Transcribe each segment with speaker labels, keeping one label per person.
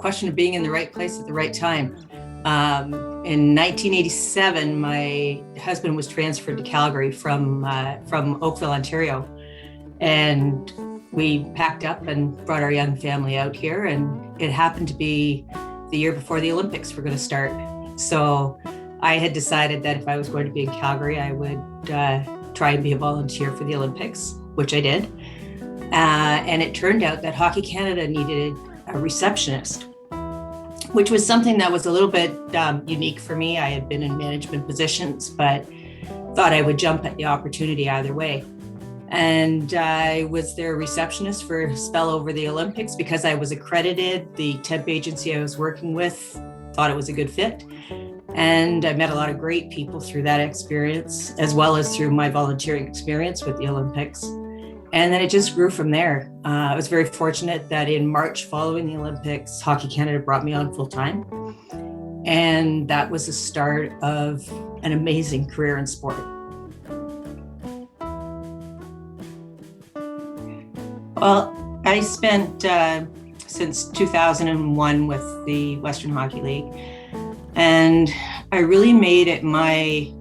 Speaker 1: question of being in the right place at the right time. In 1987, my husband was transferred to Calgary from Oakville, Ontario, and we packed up and brought our young family out here. And it happened to be the year before the Olympics were going to start. So I had decided that if I was going to be in Calgary, I would try and be a volunteer for the Olympics, which I did. And it turned out that Hockey Canada needed a receptionist, which was something that was a little bit unique for me. I had been in management positions, but thought I would jump at the opportunity either way. And I was their receptionist for a spell over the Olympics because I was accredited. The temp agency I was working with thought it was a good fit. And I met a lot of great people through that experience, as well as through my volunteering experience with the Olympics. And then it just grew from there. I was very fortunate that in March following the Olympics, Hockey Canada brought me on full time. And that was the start of an amazing career in sport. Well, I spent since 2001 with the Western Hockey League. And I really made it my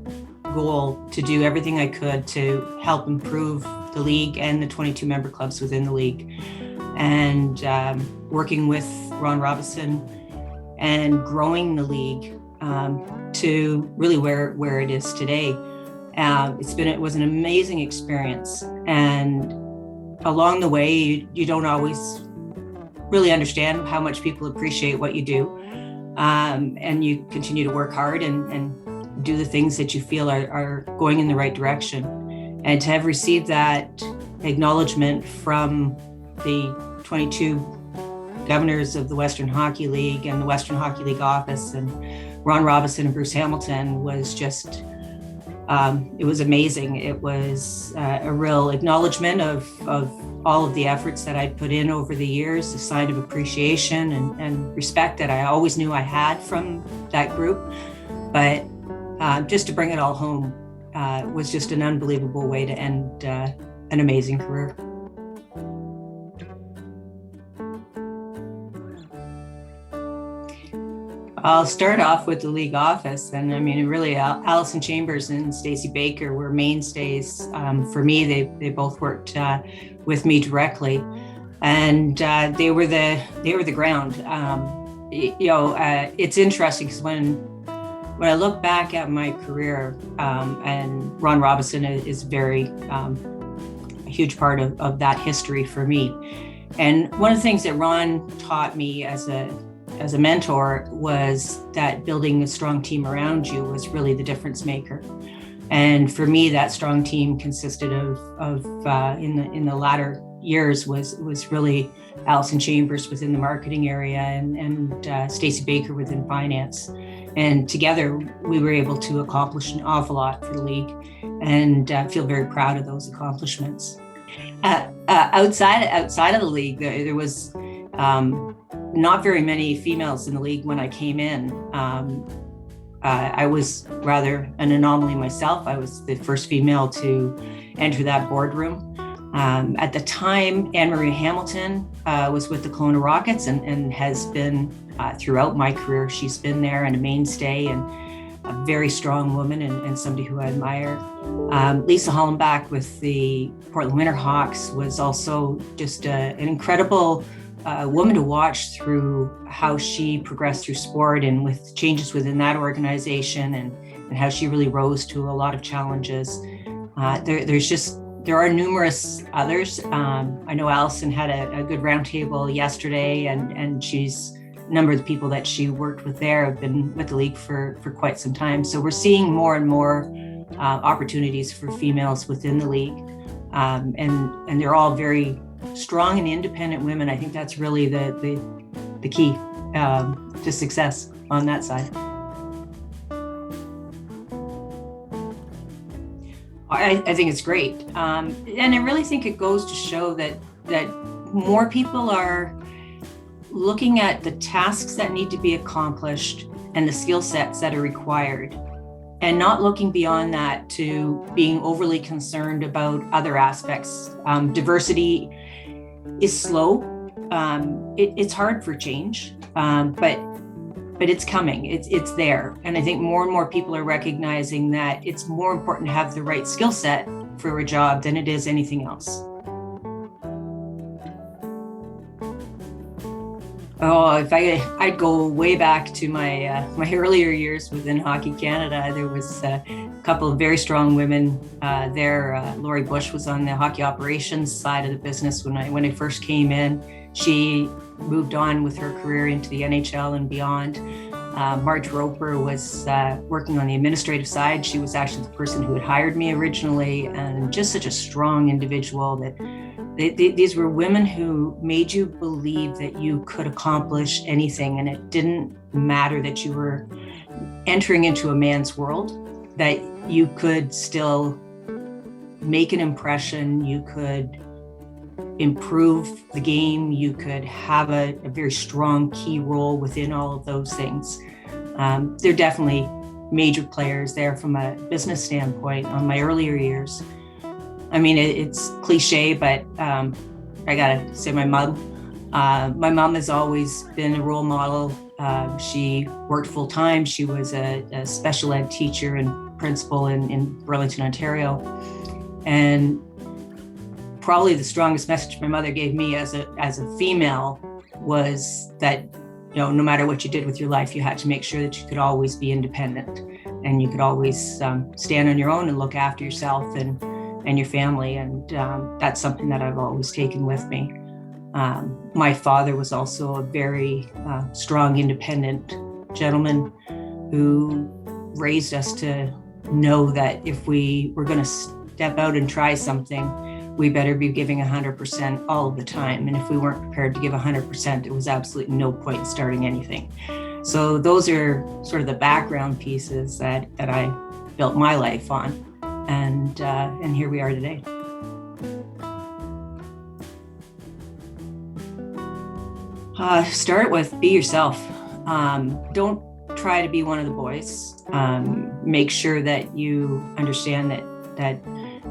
Speaker 1: goal to do everything I could to help improve the league and the 22 member clubs within the league. And working with Ron Robison and growing the league to really where it is today. It was an amazing experience. And along the way, you don't always really understand how much people appreciate what you do. And you continue to work hard and do the things that you feel are going in the right direction. And to have received that acknowledgement from the 22 governors of the Western Hockey League and the Western Hockey League office and Ron Robison and Bruce Hamilton was just, it was amazing. It was a real acknowledgement of all of the efforts that I'd put in over the years, a sign of appreciation and respect that I always knew I had from that group. But just to bring it all home was just an unbelievable way to end an amazing career. I'll start off with the league office. And I mean, really, Allison Chambers and Stacey Baker were mainstays for me. They both worked with me directly, and they were the ground. It's interesting because when I look back at my career, and Ron Robison is very a huge part of that history for me. And one of the things that Ron taught me as a mentor was that building a strong team around you was really the difference maker. And for me, that strong team consisted of in the latter years was really Allison Chambers within the marketing area and Stacey Baker within finance. And together we were able to accomplish an awful lot for the league and feel very proud of those accomplishments. Outside of the league, there was not very many females in the league when I came in. I was rather an anomaly myself. I was the first female to enter that boardroom. At the time, Anne-Marie Hamilton was with the Kelowna Rockets and has been throughout my career. She's been there and a mainstay and a very strong woman and somebody who I admire. Lisa Hollenbach with the Portland Winterhawks was also just an incredible woman to watch through how she progressed through sport and with changes within that organization and how she really rose to a lot of challenges. There are numerous others. I know Allison had a good roundtable yesterday, and she's a number of the people that she worked with there have been with the league for quite some time. So we're seeing more and more opportunities for females within the league, and they're all very strong and independent women. I think that's really the key to success on that side. I think it's great. And I really think it goes to show that more people are looking at the tasks that need to be accomplished and the skill sets that are required, and not looking beyond that to being overly concerned about other aspects. Diversity is slow it's hard for change, but it's coming. It's there, and I think more and more people are recognizing that it's more important to have the right skill set for a job than it is anything else. Oh, if I'd go way back to my my earlier years within Hockey Canada. There was a couple of very strong women there. Lori Bush was on the hockey operations side of the business when I first came in. She moved on with her career into the NHL and beyond. Marge Roper was working on the administrative side. She was actually the person who had hired me originally, and just such a strong individual that these were women who made you believe that you could accomplish anything, and it didn't matter that you were entering into a man's world, that you could still make an impression, you could improve the game, you could have a very strong key role within all of those things. They're definitely major players there from a business standpoint on my earlier years. I mean, it's cliche, but I gotta say my mom has always been a role model. She worked full time. She was a special ed teacher and principal in Burlington, Ontario. And probably the strongest message my mother gave me as a female was that, no matter what you did with your life, you had to make sure that you could always be independent and you could always stand on your own and look after yourself and your family. And that's something that I've always taken with me. My father was also a very strong, independent gentleman who raised us to know that if we were going to step out and try something, we better be giving 100% all of the time. And if we weren't prepared to give 100%, there was absolutely no point in starting anything. So those are sort of the background pieces that I built my life on. And here we are today. Start with be yourself. Don't try to be one of the boys. Make sure that you understand that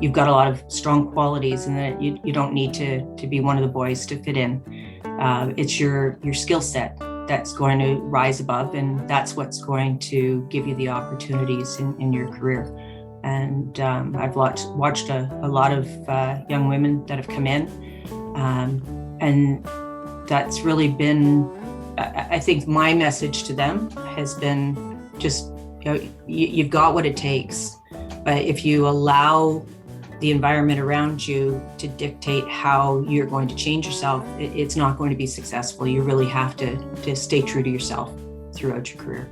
Speaker 1: you've got a lot of strong qualities and that you don't need to be one of the boys to fit in. It's your skill set that's going to rise above, and that's what's going to give you the opportunities in your career. And I've watched a lot of young women that have come in, and that's really been, I think my message to them has been just, you've got what it takes, but if you allow the environment around you to dictate how you're going to change yourself, it's not going to be successful. You really have to stay true to yourself throughout your career.